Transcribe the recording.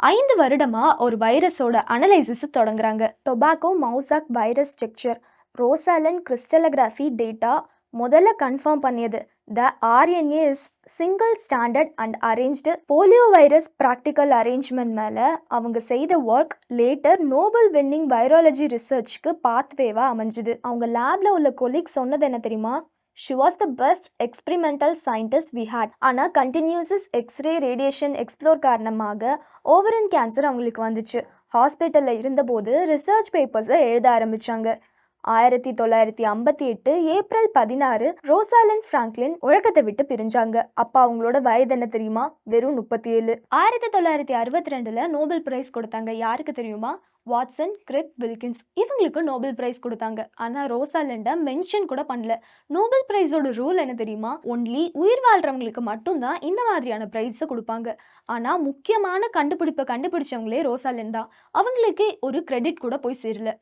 5 வருடமா ஒரு வைரஸோட அனலைசிஸ் தொடங்குறாங்க. Tobacco mosaic virus structure Rosalind crystallography data முதல்ல கன்ஃபார்ம் பண்ணியது. The RNA is single standard and arranged polio virus practical arrangement மேலே அவங்க செய்த work later Nobel winning virology ரிசர்ச்க்கு பாத்வேவா அமைஞ்சுது. அவங்க லேப்ல உள்ள கொலீக் சொன்னது என்ன தெரியுமா? She was the best experimental scientist we had. ஆனால் கண்டினியூஸஸ் எக்ஸ்ரே ரேடியேஷன் எக்ஸ்ப்ளோர் காரணமாக ஓவரன் கேன்சர் அவங்களுக்கு வந்துச்சு. ஹாஸ்பிட்டலில் இருந்தபோது ரிசர்ச் பேப்பர்ஸை எழுத ஆரம்பித்தாங்க. 1958 ஏப்ரல் 16 ரோசாலன் ஃப்ராங்க்லின் உலகத்தை விட்டு பிரிஞ்சாங்க. அப்போ அவங்களோட வயது என்ன தெரியுமா? வெறும் 37. 1962 நோபல் பிரைஸ் கொடுத்தாங்க. யாருக்கு தெரியுமா? வாட்சன், கிரிக், வில்கின்ஸ் இவங்களுக்கு நோபல் பிரைஸ் கொடுத்தாங்க. ஆனால் ரோசாலண்டை மென்ஷன் கூட பண்ணல. நோபல் பிரைஸோட ரூல் என்ன தெரியுமா? ஒன்லி உயிர் வாழ்றவங்களுக்கு மட்டும்தான் இந்த மாதிரியான பிரைஸை கொடுப்பாங்க. ஆனால் முக்கியமான கண்டுபிடிப்பை கண்டுபிடிச்சவங்களே ரோசாலண்ட் தான். அவங்களுக்கு ஒரு கிரெடிட் கூட போய் சேரல.